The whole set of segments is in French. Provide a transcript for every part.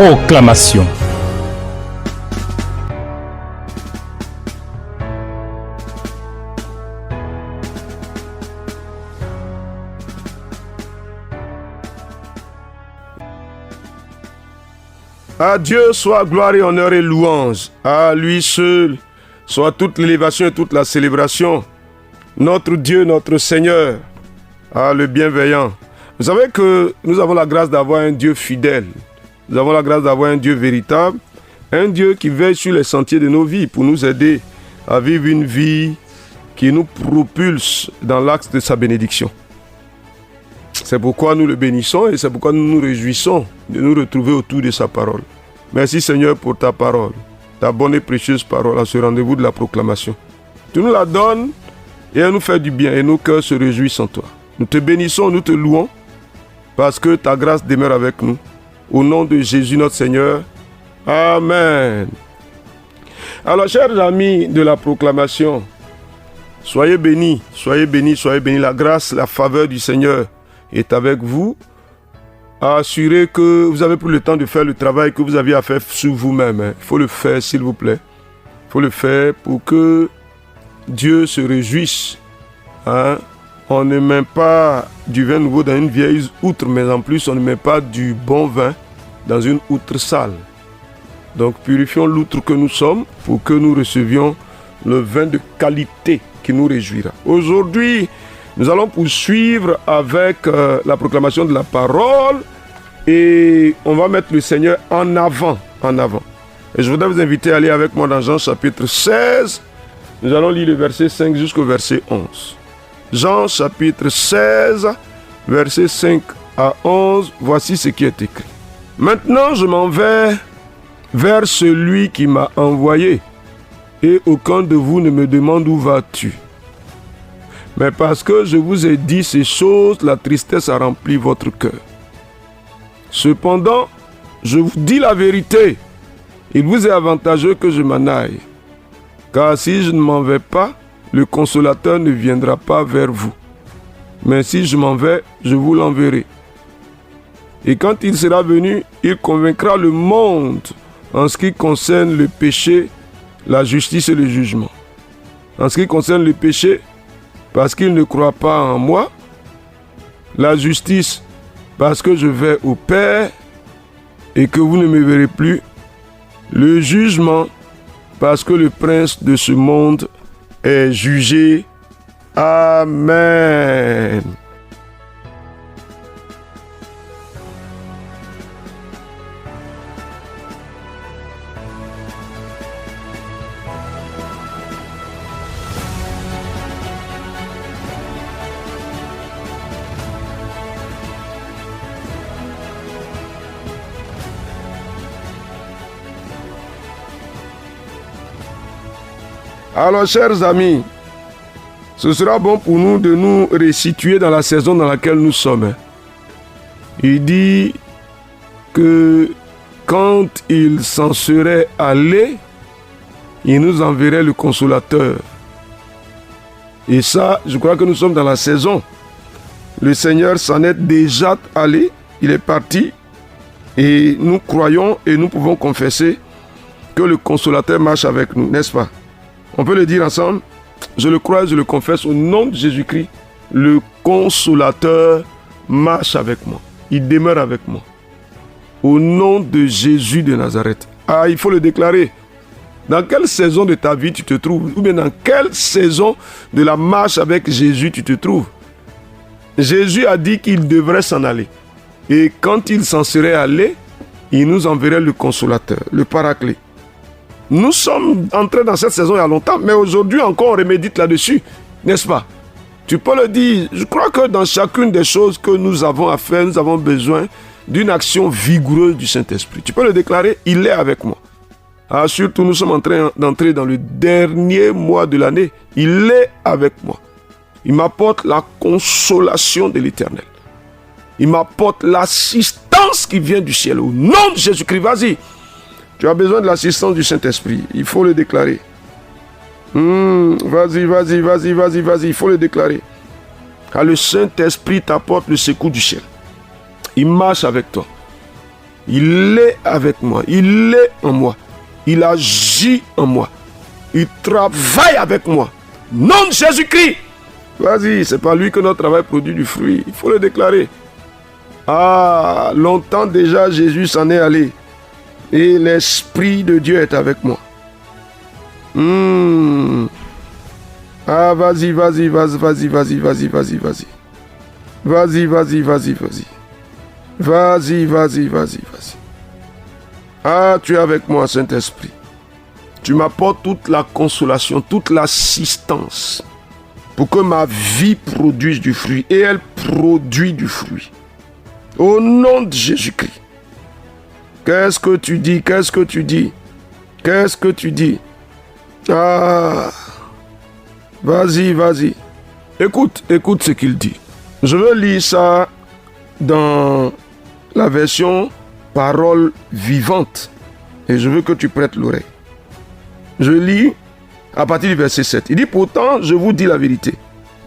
Proclamation. À Dieu soit gloire et honneur et louange. À lui seul soit toute l'élévation et toute la célébration. Notre Dieu, notre Seigneur, le bienveillant. Vous savez que nous avons la grâce d'avoir un Dieu fidèle. Nous avons la grâce d'avoir un Dieu véritable. Un Dieu qui veille sur les sentiers de nos vies pour nous aider à vivre une vie qui nous propulse dans l'axe de sa bénédiction. C'est pourquoi nous le bénissons et c'est pourquoi nous nous réjouissons de nous retrouver autour de sa parole. Merci Seigneur pour ta parole, ta bonne et précieuse parole à ce rendez-vous de la proclamation. Tu nous la donnes et elle nous fait du bien et nos cœurs se réjouissent en toi. Nous te bénissons, nous te louons parce que ta grâce demeure avec nous. Au nom de Jésus notre Seigneur. Amen. Alors chers amis de la proclamation, soyez bénis, soyez bénis, soyez bénis. La grâce, la faveur du Seigneur est avec vous. Assurez que vous avez pris le temps de faire le travail que vous aviez à faire sur vous-même. Il faut le faire s'il vous plaît. Il faut le faire pour que Dieu se réjouisse. On ne met pas du vin nouveau dans une vieille outre, mais en plus on ne met pas du bon vin dans une outre sale. Donc purifions l'outre que nous sommes pour que nous recevions le vin de qualité qui nous réjouira. Aujourd'hui, nous allons poursuivre avec la proclamation de la parole et on va mettre le Seigneur en avant. Et je voudrais vous inviter à aller avec moi dans Jean chapitre 16. Nous allons lire le verset 5 jusqu'au verset 11. Jean chapitre 16, verset 5 à 11. Voici ce qui est écrit. Maintenant, je m'en vais vers celui qui m'a envoyé et aucun de vous ne me demande où vas-tu. Mais parce que je vous ai dit ces choses, la tristesse a rempli votre cœur. Cependant, je vous dis la vérité, il vous est avantageux que je m'en aille. Car si je ne m'en vais pas, le consolateur ne viendra pas vers vous. Mais si je m'en vais, je vous l'enverrai. Et quand il sera venu, il convaincra le monde en ce qui concerne le péché, la justice et le jugement. En ce qui concerne le péché, parce qu'il ne croit pas en moi, la justice, parce que je vais au Père et que vous ne me verrez plus, le jugement, parce que le prince de ce monde est jugé. Amen. Alors, chers amis, ce sera bon pour nous de nous resituer dans la saison dans laquelle nous sommes. Il dit que quand il s'en serait allé, il nous enverrait le consolateur. Et ça, je crois que nous sommes dans la saison. Le Seigneur s'en est déjà allé, il est parti. Et nous croyons et nous pouvons confesser que le consolateur marche avec nous, n'est-ce pas? On peut le dire ensemble. Je le crois, je le confesse au nom de Jésus-Christ. Le consolateur marche avec moi. Il demeure avec moi. Au nom de Jésus de Nazareth. Il faut le déclarer. Dans quelle saison de ta vie tu te trouves? Ou bien dans quelle saison de la marche avec Jésus tu te trouves? Jésus a dit qu'il devrait s'en aller. Et quand il s'en serait allé, il nous enverrait le consolateur, le paraclet. Nous sommes entrés dans cette saison il y a longtemps, mais aujourd'hui encore on remédite là-dessus, n'est-ce pas? Tu peux le dire, je crois que dans chacune des choses que nous avons à faire, nous avons besoin d'une action vigoureuse du Saint-Esprit. Tu peux le déclarer, il est avec moi. Surtout nous sommes en train d'entrer dans le dernier mois de l'année, il est avec moi. Il m'apporte la consolation de l'Éternel. Il m'apporte l'assistance qui vient du ciel. Au nom de Jésus-Christ, vas-y. Tu as besoin de l'assistance du Saint-Esprit. Il faut le déclarer. Vas-y. Il faut le déclarer. Car le Saint-Esprit t'apporte le secours du ciel. Il marche avec toi. Il est avec moi. Il est en moi. Il agit en moi. Il travaille avec moi. Nom de Jésus-Christ. Vas-y, c'est pas lui que notre travail produit du fruit. Il faut le déclarer. Ah, longtemps déjà, Jésus s'en est allé. Et l'Esprit de Dieu est avec moi. Ah, vas-y. Vas-y. Ah, tu es avec moi, Saint-Esprit. Tu m'apportes toute la consolation, toute l'assistance pour que ma vie produise du fruit. Et elle produit du fruit. Au nom de Jésus-Christ. Qu'est-ce que tu dis? Qu'est-ce que tu dis? Qu'est-ce que tu dis? Ah, vas-y. Écoute ce qu'il dit. Je veux lire ça dans la version parole vivante. Et je veux que tu prêtes l'oreille. Je lis à partir du verset 7. Il dit, pourtant, je vous dis la vérité.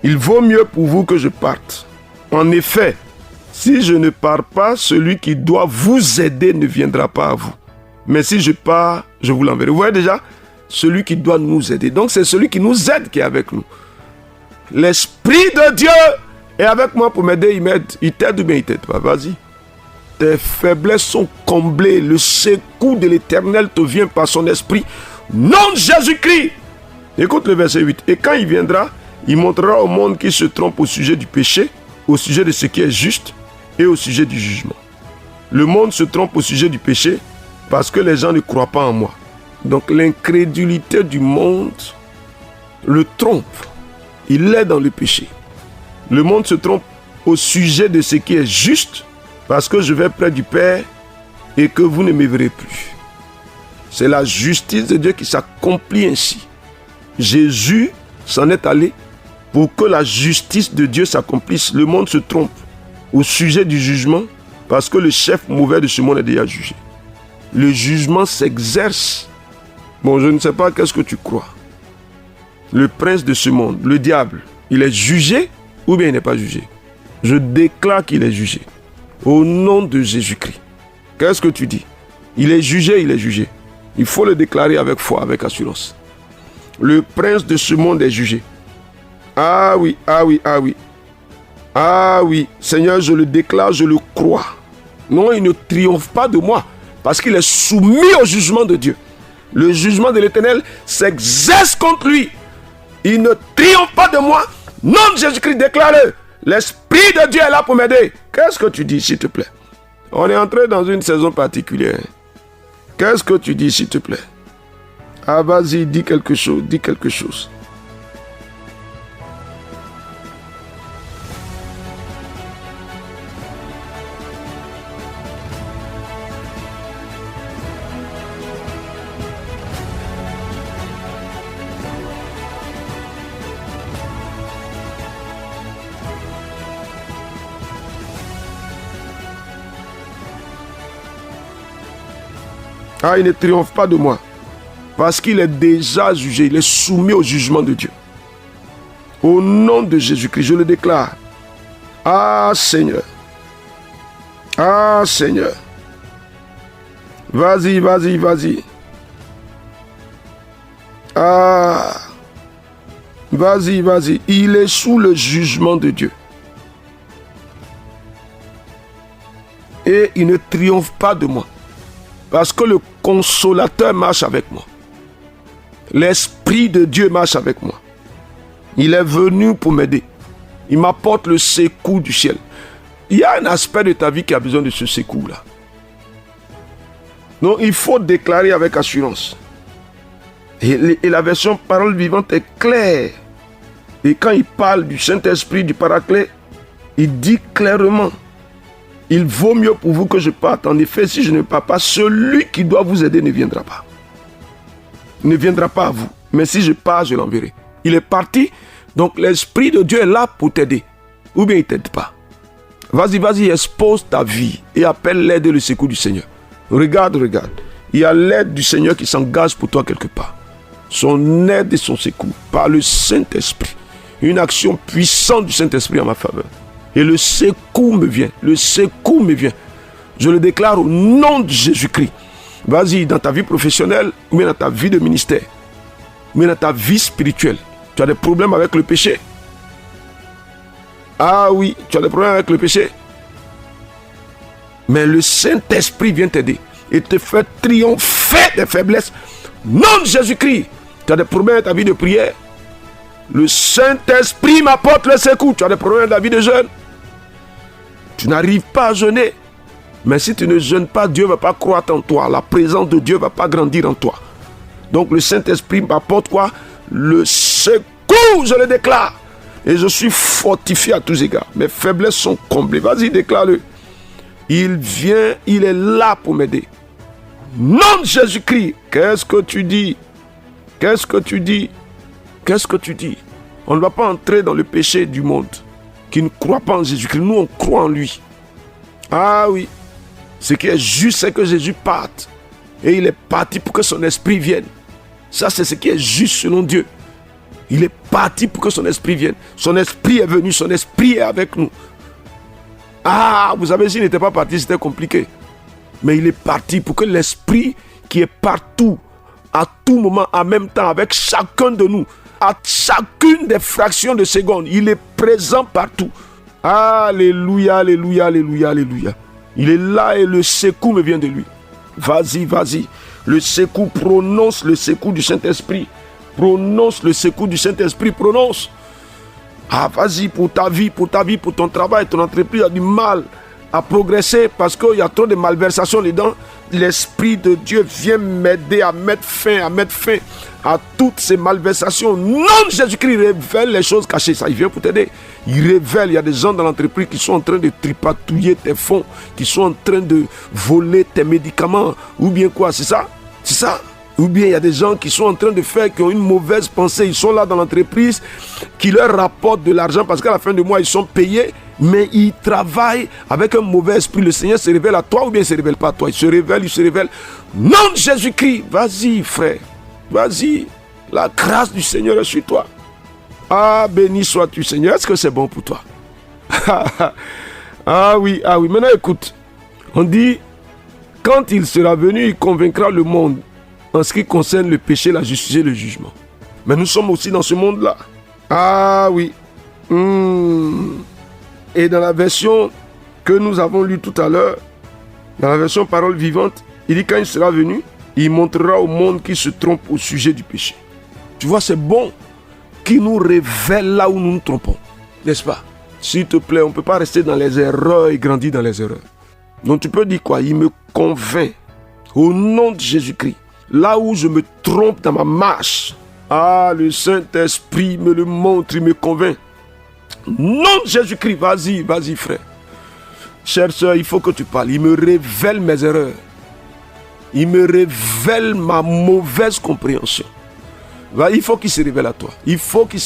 Il vaut mieux pour vous que je parte. En effet, si je ne pars pas, celui qui doit vous aider ne viendra pas à vous. Mais si je pars, je vous l'enverrai. Vous voyez déjà, celui qui doit nous aider. Donc c'est celui qui nous aide qui est avec nous. L'Esprit de Dieu est avec moi pour m'aider. Il m'aide. Il t'aide ou bien il t'aide pas. Vas-y. Tes faiblesses sont comblées. Le secours de l'Éternel te vient par son esprit. Nom de Jésus-Christ. Écoute le verset 8. Et quand il viendra, il montrera au monde qui se trompe au sujet du péché, au sujet de ce qui est juste et au sujet du jugement. Le monde se trompe au sujet du péché parce que les gens ne croient pas en moi. Donc l'incrédulité du monde le trompe. Il est dans le péché. Le monde se trompe au sujet de ce qui est juste parce que je vais près du Père et que vous ne me verrez plus. C'est la justice de Dieu qui s'accomplit ainsi. Jésus s'en est allé pour que la justice de Dieu s'accomplisse. Le monde se trompe au sujet du jugement parce que le chef mauvais de ce monde est déjà jugé. Le jugement s'exerce. Bon, je ne sais pas qu'est-ce que tu crois. Le prince de ce monde, le diable, il est jugé ou bien il n'est pas jugé? Je déclare qu'il est jugé. Au nom de Jésus-Christ. Qu'est-ce que tu dis? Il est jugé, il est jugé. Il faut le déclarer avec foi, avec assurance. Le prince de ce monde est jugé. Ah oui. Ah oui, Seigneur, je le déclare, je le crois. Non, il ne triomphe pas de moi parce qu'il est soumis au jugement de Dieu. Le jugement de l'Éternel s'exerce contre lui. Il ne triomphe pas de moi. Nom de Jésus-Christ, déclare-le. L'Esprit de Dieu est là pour m'aider. Qu'est-ce que tu dis, s'il te plaît? On est entré dans une saison particulière. Qu'est-ce que tu dis, s'il te plaît? Ah, vas-y, dis quelque chose, dis quelque chose. Ah, il ne triomphe pas de moi. Parce qu'il est déjà jugé. Il est soumis au jugement de Dieu. Au nom de Jésus-Christ, je le déclare. Ah, Seigneur. Ah, Seigneur. Vas-y. Ah. Vas-y. Il est sous le jugement de Dieu. Et il ne triomphe pas de moi. Parce que le consolateur marche avec moi. L'Esprit de Dieu marche avec moi. Il est venu pour m'aider. Il m'apporte le secours du ciel. Il y a un aspect de ta vie qui a besoin de ce secours-là. Donc il faut déclarer avec assurance. Et la version parole vivante est claire. Et quand il parle du Saint-Esprit, du Paraclet, il dit clairement: il vaut mieux pour vous que je parte. En effet, si je ne pars pas, celui qui doit vous aider ne viendra pas. Il ne viendra pas à vous. Mais si je pars, je l'enverrai. Il est parti. Donc l'Esprit de Dieu est là pour t'aider. Ou bien il ne t'aide pas. Vas-y, expose ta vie et appelle l'aide et le secours du Seigneur. Regarde. Il y a l'aide du Seigneur qui s'engage pour toi quelque part. Son aide et son secours par le Saint-Esprit. Une action puissante du Saint-Esprit en ma faveur. Et le secours me vient. Je le déclare au nom de Jésus-Christ. Vas-y, dans ta vie professionnelle, ou bien dans ta vie de ministère, ou bien dans ta vie spirituelle, tu as des problèmes avec le péché. Ah oui, tu as des problèmes avec le péché. Mais le Saint-Esprit vient t'aider et te fait triompher des faiblesses. Nom de Jésus-Christ. Tu as des problèmes dans ta vie de prière. Le Saint-Esprit m'apporte le secours. Tu as des problèmes dans ta vie de jeûne. Tu n'arrives pas à jeûner. Mais si tu ne jeûnes pas, Dieu ne va pas croître en toi. La présence de Dieu ne va pas grandir en toi. Donc le Saint-Esprit m'apporte quoi? Le secours, je le déclare. Et je suis fortifié à tous égards. Mes faiblesses sont comblées. Vas-y, déclare-le. Il vient, il est là pour m'aider. Nom de Jésus-Christ. Qu'est-ce que tu dis? Qu'est-ce que tu dis? Qu'est-ce que tu dis? On ne va pas entrer dans le péché du monde qui ne croit pas en Jésus-Christ. Nous, on croit en lui. Ah oui. Ce qui est juste, c'est que Jésus parte. Et il est parti pour que son esprit vienne. Ça, c'est ce qui est juste selon Dieu. Il est parti pour que son esprit vienne. Son esprit est venu, son esprit est avec nous. Ah, vous savez, s'il n'était pas parti, c'était compliqué. Mais il est parti pour que l'esprit qui est partout, à tout moment, en même temps, avec chacun de nous, à chacune des fractions de seconde, il est présent partout. Alléluia, alléluia, alléluia, alléluia. Il est là et le secours me vient de lui. Vas-y, vas-y. Le secours, prononce le secours du Saint-Esprit. Prononce le secours du Saint-Esprit, prononce. Ah, vas-y, pour ta vie, pour ton travail, ton entreprise a du mal à progresser parce qu'il y a trop de malversations dedans. L'Esprit de Dieu vient m'aider à mettre fin à toutes ces malversations. Non, Jésus-Christ révèle les choses cachées. Ça, il vient pour t'aider. Il révèle, il y a des gens dans l'entreprise qui sont en train de tripatouiller tes fonds, qui sont en train de voler tes médicaments. Ou bien quoi, c'est ça? C'est ça? Ou bien il y a des gens qui sont en train de faire, qui ont une mauvaise pensée. Ils sont là dans l'entreprise, qui leur rapportent de l'argent parce qu'à la fin du mois, ils sont payés. Mais ils travaillent avec un mauvais esprit. Le Seigneur se révèle à toi ou bien il ne se révèle pas à toi? Il se révèle. Nom de Jésus-Christ, vas-y frère. Vas-y. La grâce du Seigneur est sur toi. Ah, béni sois-tu Seigneur. Est-ce que c'est bon pour toi? Ah oui. Maintenant écoute. On dit, quand il sera venu, il convaincra le monde en ce qui concerne le péché, la justice et le jugement. Mais nous sommes aussi dans ce monde-là. Ah oui. Et dans la version que nous avons lue tout à l'heure, dans la version parole vivante, il dit quand il sera venu, il montrera au monde qui se trompe au sujet du péché. Tu vois, c'est bon qu'il nous révèle là où nous nous trompons. N'est-ce pas? S'il te plaît, on ne peut pas rester dans les erreurs et grandir dans les erreurs. Donc tu peux dire quoi? Il me convainc au nom de Jésus-Christ. Là où je me trompe dans ma marche, le Saint-Esprit me le montre, il me convainc. Nom de Jésus-Christ, vas-y frère. Chère soeur, il faut que tu parles. Il me révèle mes erreurs. Il me révèle ma mauvaise compréhension. Il faut qu'il se révèle à toi. Il faut qu'il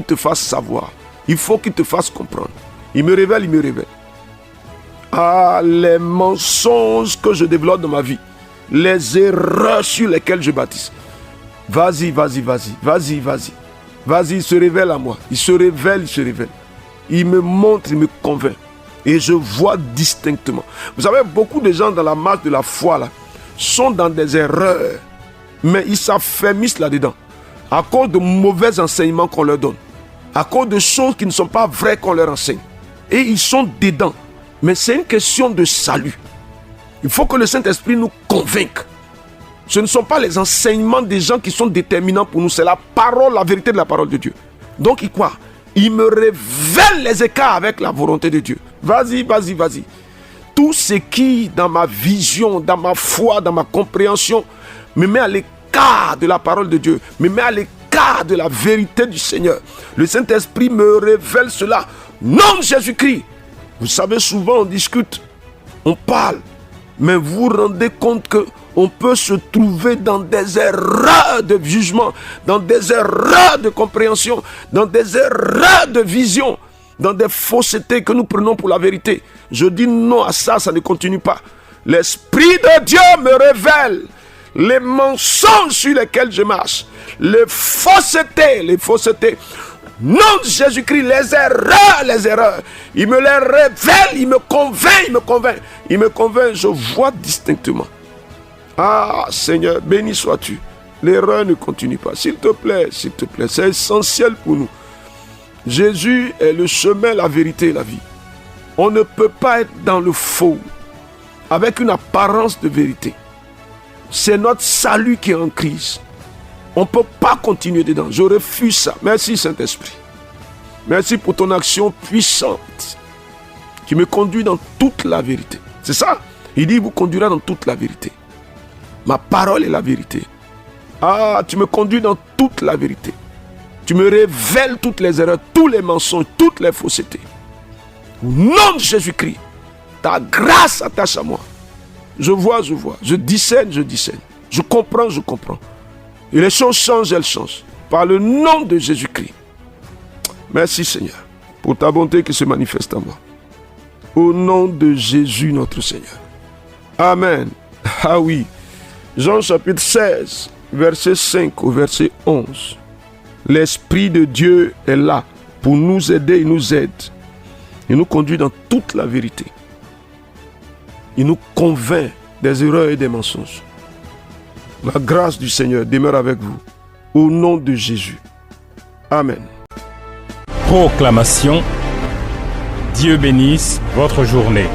te fasse savoir. Il faut qu'il te fasse comprendre. Il me révèle. Les mensonges que je développe dans ma vie. Les erreurs sur lesquelles je bâtisse. Vas-y. Vas-y, il se révèle à moi. Il se révèle. Il me montre, il me convainc. Et je vois distinctement. Vous savez, beaucoup de gens dans la marche de la foi là, sont dans des erreurs. Mais ils s'affermissent là-dedans. À cause de mauvais enseignements qu'on leur donne. À cause de choses qui ne sont pas vraies qu'on leur enseigne. Et ils sont dedans. Mais c'est une question de salut. Il faut que le Saint-Esprit nous convainque. Ce ne sont pas les enseignements des gens qui sont déterminants pour nous. C'est la parole, la vérité de la parole de Dieu. Donc, il me révèle les écarts avec la volonté de Dieu. Vas-y. Tout ce qui, dans ma vision, dans ma foi, dans ma compréhension, me met à l'écart de la parole de Dieu, me met à l'écart de la vérité du Seigneur. Le Saint-Esprit me révèle cela. Nom de Jésus-Christ. Vous savez, souvent on discute, on parle, mais vous vous rendez compte que on peut se trouver dans des erreurs de jugement, dans des erreurs de compréhension, dans des erreurs de vision, dans des faussetés que nous prenons pour la vérité. Je dis non à ça, ça ne continue pas. L'Esprit de Dieu me révèle les mensonges sur lesquels je marche, les faussetés. Nom de Jésus-Christ, les erreurs. Il me les révèle, il me convainc, je vois distinctement. Ah, Seigneur, béni sois-tu. L'erreur ne continue pas. S'il te plaît, c'est essentiel pour nous. Jésus est le chemin, la vérité et la vie. On ne peut pas être dans le faux avec une apparence de vérité. C'est notre salut qui est en crise. On ne peut pas continuer dedans. Je refuse ça. Merci Saint-Esprit. Merci pour ton action puissante qui me conduit dans toute la vérité. C'est ça. Il dit, il vous conduira dans toute la vérité. Ma parole est la vérité. Ah, tu me conduis dans toute la vérité. Tu me révèles toutes les erreurs, tous les mensonges, toutes les faussetés. Au nom de Jésus-Christ, ta grâce attache à moi. Je vois. Je discerne. Je comprends. Et les choses changent, elles changent. Par le nom de Jésus-Christ. Merci Seigneur, pour ta bonté qui se manifeste en moi. Au nom de Jésus notre Seigneur. Amen. Ah oui. Jean chapitre 16, verset 5 au verset 11. L'Esprit de Dieu est là pour nous aider, il nous aide. Il nous conduit dans toute la vérité. Il nous convainc des erreurs et des mensonges. La grâce du Seigneur demeure avec vous. Au nom de Jésus. Amen. Proclamation. Dieu bénisse votre journée.